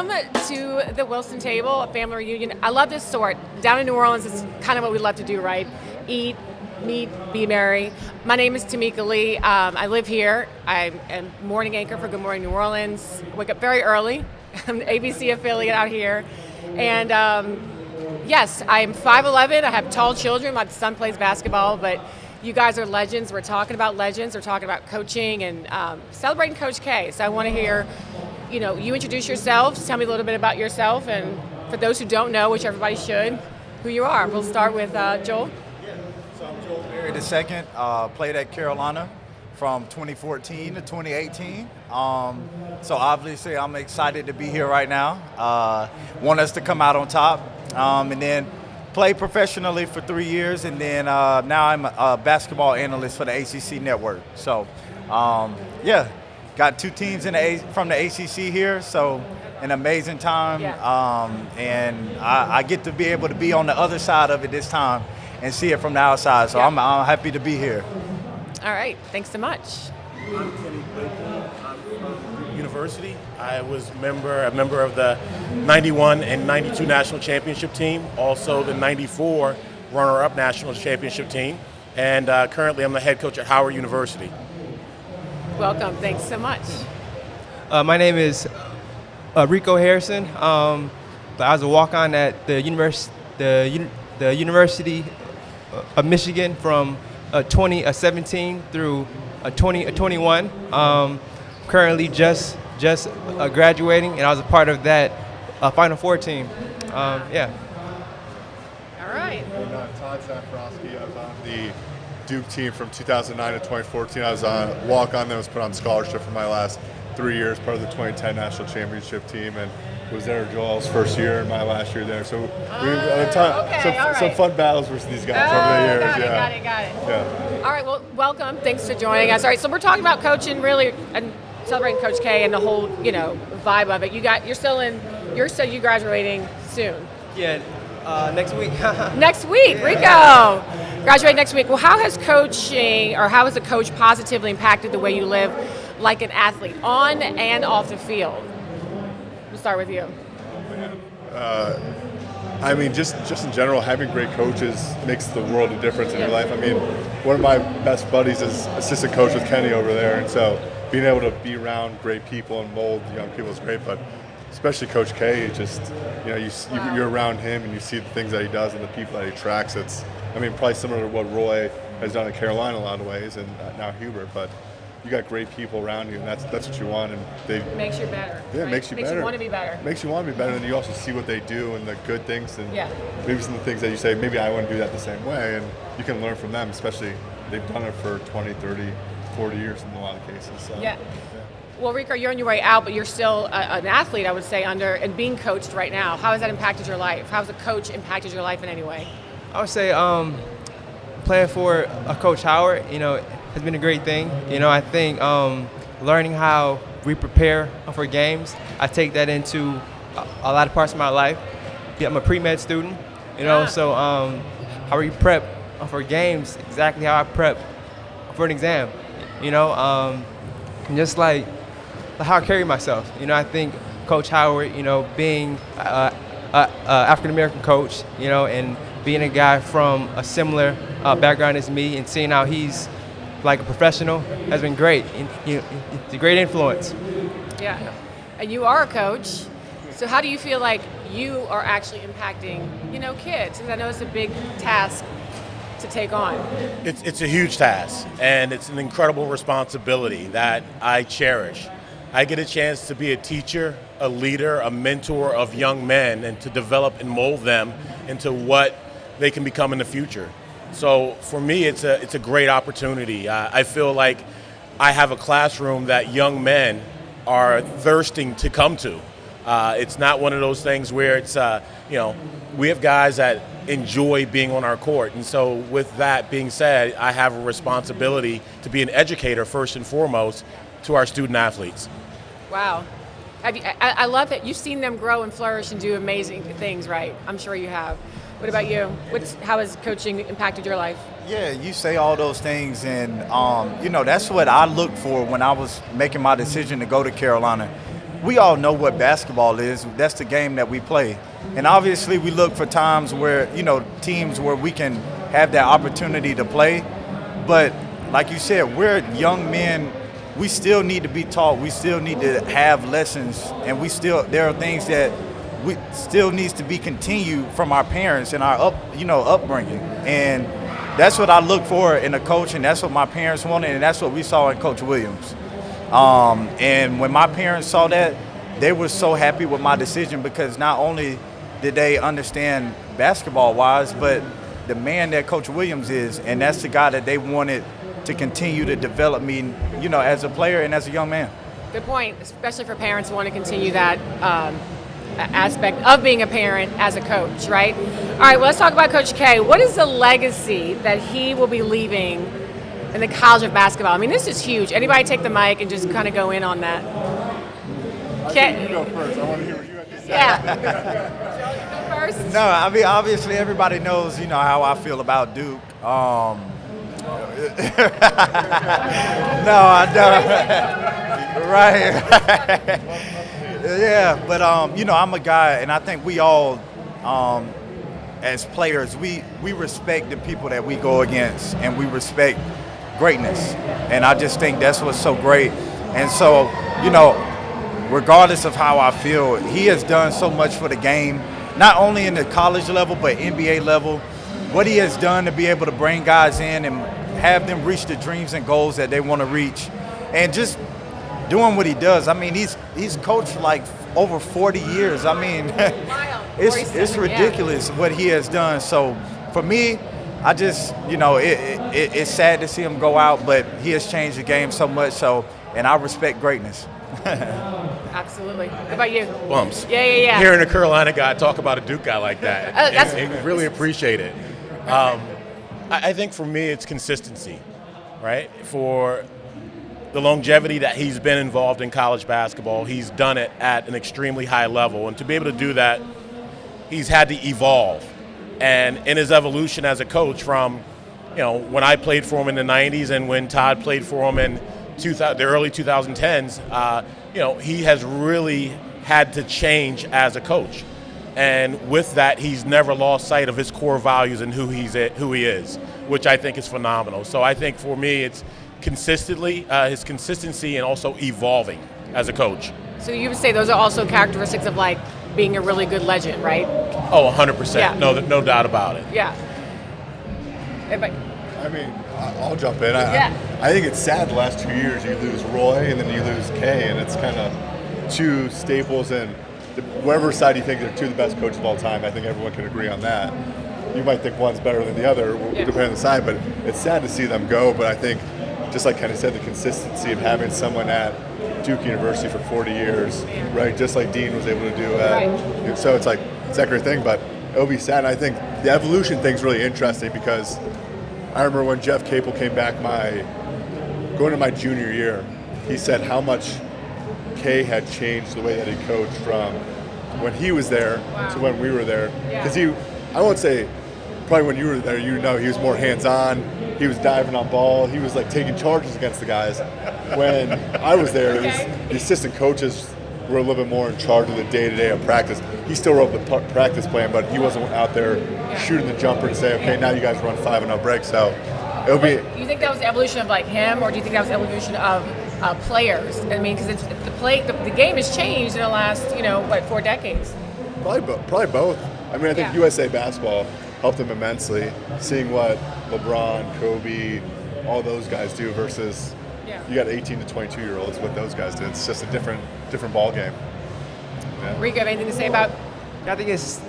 Welcome to the Wilson table, a family reunion. I love this sort. Down in New Orleans, it's kind of what we love to do, right? Eat, meet, be merry. My name is Tamica Lee. I live here. I'm a morning anchor for Good Morning New Orleans. Wake up very early. I'm an ABC affiliate out here. And yes, I'm 5'11". I have tall children. My son plays basketball, but you guys are legends. We're talking about legends. We're talking about coaching and celebrating Coach K. So I want to hear, you introduce yourselves. Tell me a little bit about yourself. And for those who don't know, which everybody should, who you are. We'll start with Joel. So I'm Joel Berry II. Played at Carolina from 2014 to 2018. So obviously I'm excited to be here right now. Want us to come out on top. And then played professionally for 3 years, and then now I'm a basketball analyst for the ACC network. So, got 2 teams from the ACC here, so an amazing time. Yeah. And I get to be able to be on the other side of it this time and see it from the outside, so yeah. I'm happy to be here. All right, thanks so much. I'm Kenny Blakenley. I'm from University. I was a member of the 91 and 92 national championship team, also the 94 runner-up national championship team, and currently I'm the head coach at Howard University. Welcome, thanks so much. My name is Rico Harrison. I was a walk-on at the University of Michigan from 2017 through 2021. Currently just graduating, and I was a part of that Final Four team. Yeah. All right. And Todd Zafirovski. I was on the Duke team from 2009 to 2014. I was on walk-on, then was put on scholarship for my last 3 years, part of the 2010 national championship team, and was there Joel's first year and my last year there. So some fun battles versus these guys over the years. Got it. Yeah. All right, well, welcome. Thanks for joining us. All right, so we're talking about coaching, really, and celebrating Coach K and the whole, vibe of it. You're graduating soon. Yeah, next week. Next week, Rico. Graduate next week. Well, how has a coach positively impacted the way you live like an athlete, on and off the field? We'll start with you. I mean, just in general, having great coaches makes the world of difference in your life. I mean, one of my best buddies is assistant coach with Kenny over there, and so being able to be around great people and mold young people is great. But especially Coach K, you're around him and you see the things that he does and the people that he attracts. It's, probably similar to what Roy has done at Carolina in a lot of ways, and now Hubert. But you got great people around you, and that's what you want. And they makes you better. Yeah, right? makes you better. Makes you want to be better. Makes you want to be better, and you also see what they do and the good things, and yeah. maybe some of the things that you say, maybe I want to do that the same way, and you can learn from them. Especially they've done it for 20, 30, 40 years in a lot of cases. So, yeah. Well, Rico, you're on your way out, but you're still an athlete, I would say, and being coached right now. How has that impacted your life? How has a coach impacted your life in any way? I would say playing for Coach Howard, has been a great thing. I think learning how we prepare for games, I take that into a lot of parts of my life. I'm a pre-med student, so how we prep for games, exactly how I prep for an exam, and just like how I carry myself. I think Coach Howard, being African-American coach, and being a guy from a similar background as me, and seeing how he's like a professional has been great. He's a great influence. Yeah, and you are a coach, so how do you feel like you are actually impacting, kids? Because I know it's a big task to take on. It's a huge task, and it's an incredible responsibility that I cherish. I get a chance to be a teacher, a leader, a mentor of young men, and to develop and mold them into what they can become in the future. So for me, it's a great opportunity. I feel like I have a classroom that young men are thirsting to come to. It's not one of those things where it's, we have guys that enjoy being on our court. And so with that being said, I have a responsibility to be an educator first and foremost to our student athletes. Wow. I love that you've seen them grow and flourish and do amazing things, right? I'm sure you have. What about you? How has coaching impacted your life? Yeah, you say all those things, and that's what I looked for when I was making my decision to go to Carolina. we all know what basketball is. That's the game that we play. And obviously we look for times where, teams where we can have that opportunity to play. But like you said, we're young men. We still need to be taught. We still need to have lessons. And there are things that we still needs to be continued from our parents and our upbringing. And that's what I look for in a coach, and that's what my parents wanted, and that's what we saw in Coach Williams. And when my parents saw that, they were so happy with my decision, because not only did they understand basketball-wise, but the man that Coach Williams is, and that's the guy that they wanted to continue to develop me, as a player and as a young man. Good point, especially for parents who want to continue that aspect of being a parent as a coach, right? All right, well, let's talk about Coach K. What is the legacy that he will be leaving in the college of basketball? I mean, this is huge. Anybody take the mic and just kind of go in on that? I think you go first. I want to hear what you have to say. Yeah. First? No, I mean, obviously everybody knows, how I feel about Duke. No, I don't. Right. Yeah, but I'm a guy, and I think we all, as players, we respect the people that we go against, and we respect greatness. And I just think that's what's so great. And so, regardless of how I feel, he has done so much for the game, not only in the college level, but NBA level. What he has done to be able to bring guys in and have them reach the dreams and goals that they want to reach, and just doing what he does. I mean, he's coached for like over 40 years. I mean, it's ridiculous what he has done. So for me, I just, it's sad to see him go out, but he has changed the game so much. So, and I respect greatness. Absolutely. How about you? Bumps. Yeah. Hearing a Carolina guy talk about a Duke guy like that, I really appreciate it. I think for me, it's consistency, right? For the longevity that he's been involved in college basketball, he's done it at an extremely high level. And to be able to do that, he's had to evolve. And in his evolution as a coach from, when I played for him in the 90s and when Todd played for him in the early 2010s, he has really had to change as a coach. And with that, he's never lost sight of his core values and who he is, which I think is phenomenal. So I think for me, it's his consistency and also evolving as a coach. So you would say those are also characteristics of like being a really good legend, right? Oh, 100%. Yeah. No doubt about it. Yeah. I mean, I'll jump in. I think it's sad the last 2 years you lose Roy and then you lose Kay, and it's kind of two staples, and whatever side you think they're two of the best coaches of all time, I think everyone can agree on that. You might think one's better than the other, depending on the side, but it's sad to see them go. But I think, just like Kenny said, the consistency of having someone at Duke University for 40 years, right, just like Dean was able to do and so it's that great thing, but it'll be sad. And I think the evolution thing's really interesting, because I remember when Jeff Capel came back going to my junior year, he said how much Kay had changed the way that he coached from when he was there to when we were there. Because I won't say probably when you were there, he was more hands-on. He was diving on ball. He was like taking charges against the guys. When I was there, it was the assistant coaches were a little bit more in charge of the day-to-day of practice. He still wrote the practice plan, but he wasn't out there shooting the jumper and say, okay, now you guys run 5-0 breaks. So it'll be. Do you think that was the evolution of like him, or do you think that was the evolution of players? I mean, because the game has changed in the last 4 decades. Probably both. I mean, I think USA basketball helped them immensely. Seeing what LeBron, Kobe, all those guys do versus you got 18 to 22-year-olds. What those guys did, it's just a different ball game. Yeah. Rico, anything to say about? I think it's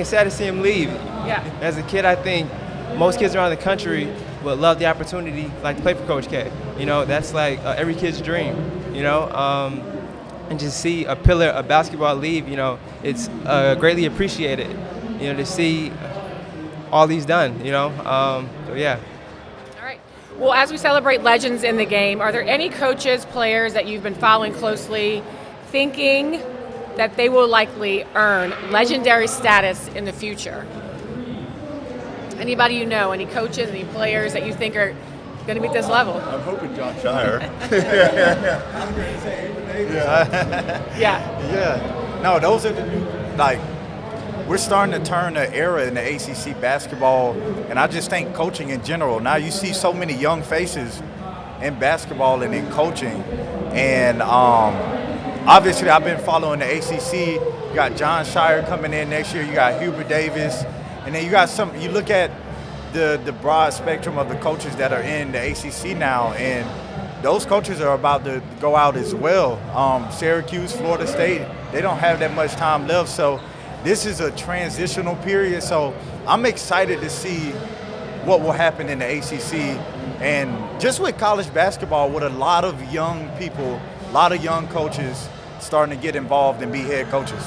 sad to see him leave. Yeah. As a kid, I think most kids around the country would love the opportunity, like to play for Coach K. That's like every kid's dream. And just see a pillar of basketball leave. It's greatly appreciated. To see all he's done. So yeah. All right. Well, as we celebrate legends in the game, are there any coaches, players that you've been following closely, thinking that they will likely earn legendary status in the future? Anybody any coaches, any players that you think are going to be at this level. I'm hoping John Shire. Yeah. Yeah. No, those are the new, like, we're starting to turn an era in the ACC basketball, and I just think coaching in general. Now you see so many young faces in basketball and in coaching, and obviously I've been following the ACC. You got John Shire coming in next year. You got Hubert Davis, and then you got some. You look at the broad spectrum of the coaches that are in the ACC now, and those coaches are about to go out as well. Syracuse, Florida State, they don't have that much time left, so this is a transitional period. So I'm excited to see what will happen in the ACC, and just with college basketball, with a lot of young people, a lot of young coaches starting to get involved and be head coaches.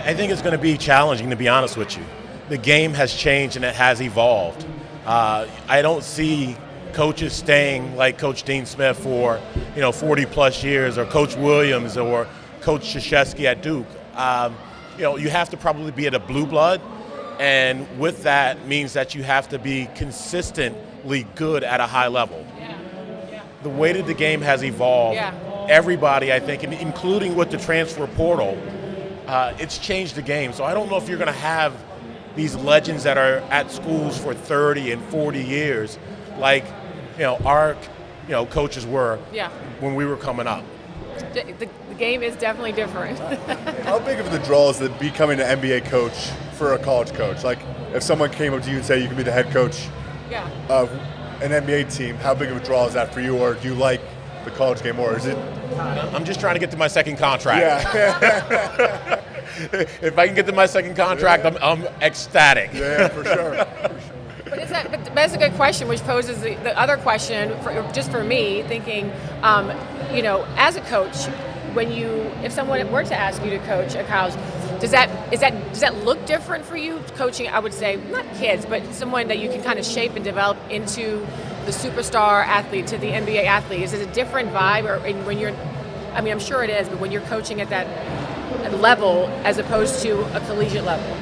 I think it's going to be challenging, to be honest with you. The game has changed and it has evolved. I don't see coaches staying like Coach Dean Smith for 40 plus years, or Coach Williams or Coach Krzyzewski at Duke. You have to probably be at a blue blood, and with that means that you have to be consistently good at a high level. The way that the game has evolved, everybody, I think, including with the transfer portal, it's changed the game. So I don't know if you're going to have these legends that are at schools for 30 and 40 years, like our coaches were when we were coming up. The game is definitely different. How big of the draw is that becoming an NBA coach for a college coach? Like, if someone came up to you and said you can be the head coach of an NBA team, how big of a draw is that for you, or do you like the college game more? Is it? I'm just trying to get to my second contract. Yeah. If I can get to my second contract, I'm ecstatic. Yeah, for sure. But that's a good question, which poses the other question, just for me, thinking, as a coach, if someone were to ask you to coach a college, does that look different for you, coaching? I would say not kids, but someone that you can kind of shape and develop into the superstar athlete, to the NBA athlete. Is it a different vibe, or when you're? I mean, I'm sure it is, but when you're coaching at that level as opposed to a collegiate level.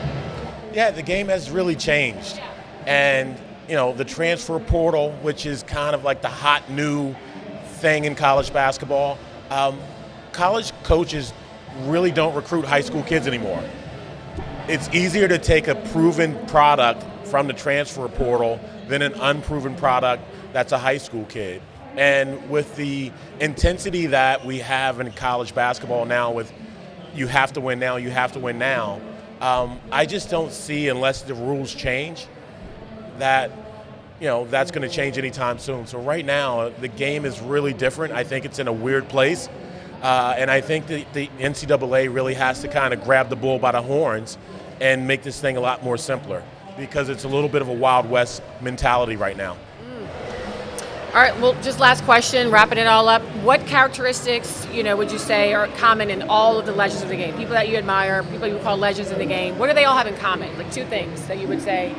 Yeah, the game has really changed. And, the transfer portal, which is kind of like the hot new thing in college basketball, college coaches really don't recruit high school kids anymore. It's easier to take a proven product from the transfer portal than an unproven product that's a high school kid. And with the intensity that we have in college basketball now, with you have to win now, you have to win now, I just don't see, unless the rules change, that that's going to change anytime soon. So right now, the game is really different. I think it's in a weird place, and I think the NCAA really has to kind of grab the bull by the horns and make this thing a lot more simpler, because it's a little bit of a Wild West mentality right now. All right, well, just last question, wrapping it all up. What characteristics, would you say are common in all of the legends of the game? People that you admire, people you call legends in the game. What do they all have in common? Like two things that you would say,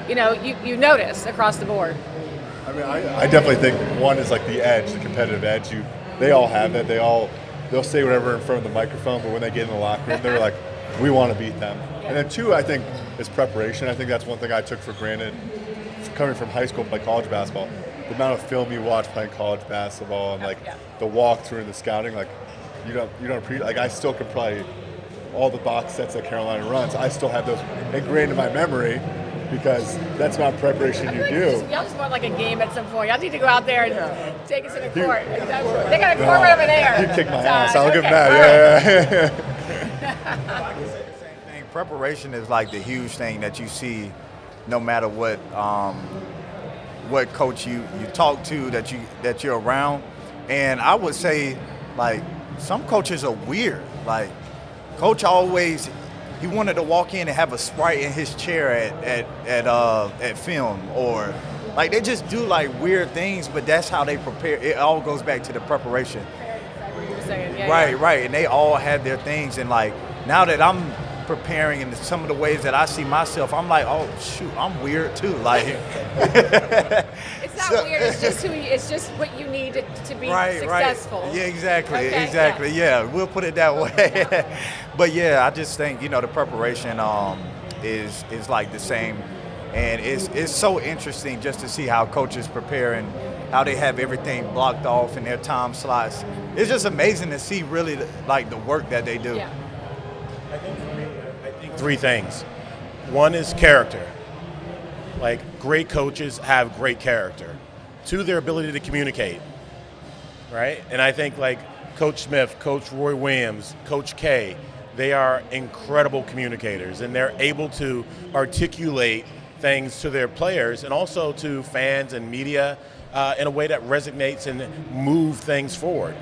you notice across the board. I mean, I definitely think one is like the edge, the competitive edge. They all have that. They'll say whatever in front of the microphone, but when they get in the locker room, they're like, we want to beat them. And then two, I think, is preparation. I think that's one thing I took for granted coming from high school to play college basketball. The amount of film you watch playing college basketball, and the walkthrough and the scouting, you don't appreciate. Like, I still could probably all the box sets that Carolina runs. I still have those ingrained in my memory, because that's not preparation you do. Y'all just want like a game at some point. Y'all need to go out there and take us to the court. They got a court right over there. You kick my ass. I'll give them that. Yeah. I can say the same thing. Preparation is like the huge thing that you see, no matter what coach you talk to, that you're around. And I would say, like, some coaches are weird. Like, coach always, he wanted to walk in and have a Sprite in his chair at film, or like they just do like weird things, but that's how they prepare. It all goes back to the preparation. Right. And they all have their things, and like now that I'm preparing in some of the ways that I see myself, I'm like, oh shoot, I'm weird too. Like it's not weird. It's just what you need to be successful. Right. Yeah, exactly. Okay, Exactly. Yeah, we'll put it that way. But yeah, I just think the preparation is like the same, And it's so interesting just to see how coaches prepare and how they have everything blocked off in their time slots. It's just amazing to see really the work that they do. Yeah. I think for me, I think three things. One is character. Like, great coaches have great character. Two, their ability to communicate, right? And I think like Coach Smith, Coach Roy Williams, Coach K, they are incredible communicators, and they're able to articulate things to their players and also to fans and media in a way that resonates and move things forward.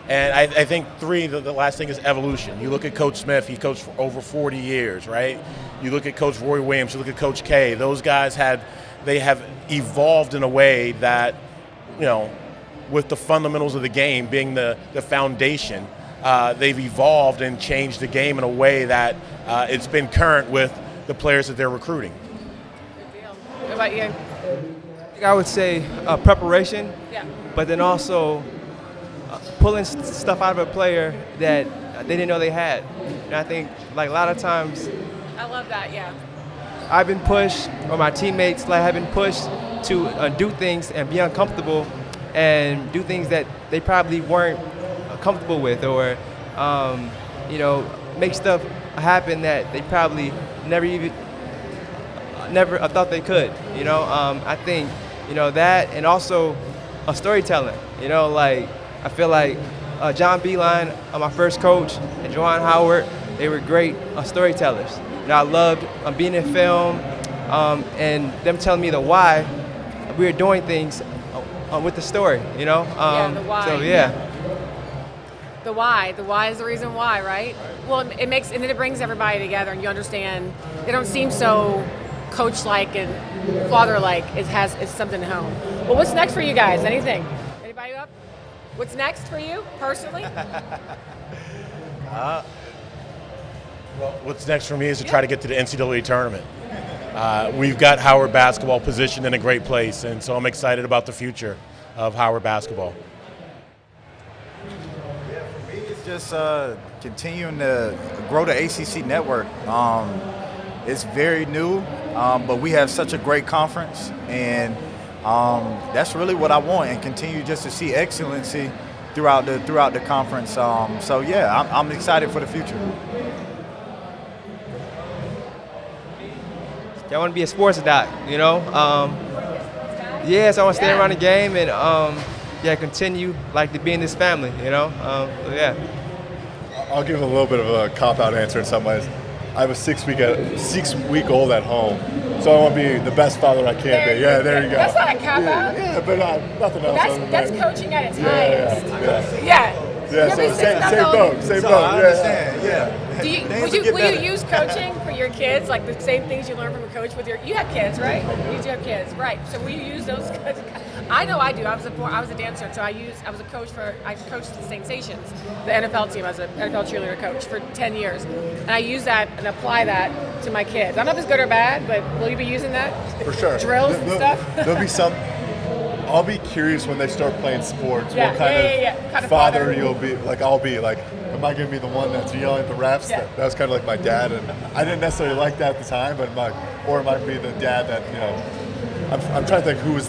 And I think three, the last thing is evolution. You look at Coach Smith, he coached for over 40 years, right? You look at Coach Roy Williams, you look at Coach K, those guys have evolved in a way that, you know, with the fundamentals of the game being the foundation, they've evolved and changed the game in a way that it's been current with the players that they're recruiting. Good deal. What about you? I would say preparation, Yeah. but then also pulling stuff out of a player that they didn't know they had. And I think like a lot of times I love that, yeah. I've been pushed, or my teammates have been pushed to do things and be uncomfortable and do things that they probably weren't comfortable with, or make stuff happen that they probably never thought they could. I think that, and also storytelling. I feel like John Beeline, my first coach, and Juwan Howard, they were great storytellers. I loved being in film and them telling me the why we were doing things with the story, The why. So, yeah. The why. The why is the reason why, right? Well, it makes, and then it brings everybody together, and you understand. They don't seem so coach-like and father-like. It's something at home. Well, what's next for you guys? Anything? Anybody up? What's next for you personally? Well, what's next for me is to try to get to the NCAA tournament. We've got Howard basketball positioned in a great place, and so I'm excited about the future of Howard basketball. Yeah, for me, it's just continuing to grow the ACC network. It's very new, but we have such a great conference, and that's really what I want, and continue just to see excellency throughout the conference. So yeah, I'm excited for the future. I want to be a sports doc, Yes, I want to stay around the game and continue to be in this family, so yeah. I'll give a little bit of a cop-out answer in some ways. I have a 6-week-old at home, so I want to be the best father I can be. Yeah, there you go. That's not a cop-out. Yeah, but nothing else. That's coaching at its highest. Yeah, so same boat. I understand, yeah. Will you use coaching for your kids, like the same things you learn from a coach with you have kids, right? You do have kids, right? So will you use those? I know I do. I was a dancer, so I coached the Sensations, the NFL team. I was an NFL cheerleader coach for 10 years, and I use that and apply that to my kids. I don't know if it's good or bad, but will you be using that? For sure. Drills and stuff. There'll be some. I'll be curious when they start playing sports. Yeah, what kind of father you'll be. I'll be like, am I going to be the one that's yelling at the refs? Yeah. That was kind of like my dad, and I didn't necessarily like that at the time, but or it might be the dad that I'm trying to think who was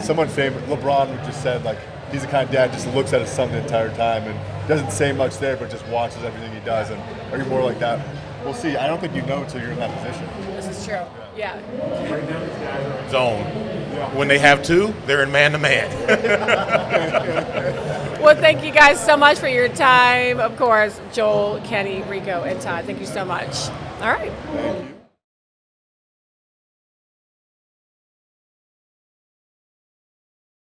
someone famous. LeBron just said he's the kind of dad just looks at his son the entire time and doesn't say much there, but just watches everything he does. And are you more like that? We'll see. I don't think you know until you're in that position. This is true. Yeah. Right now, these guys are in zone. When they have two, they're in man-to-man. Well, thank you guys so much for your time. Of course, Joel, Kenny, Rico, and Todd. Thank you so much. All right. Thank you.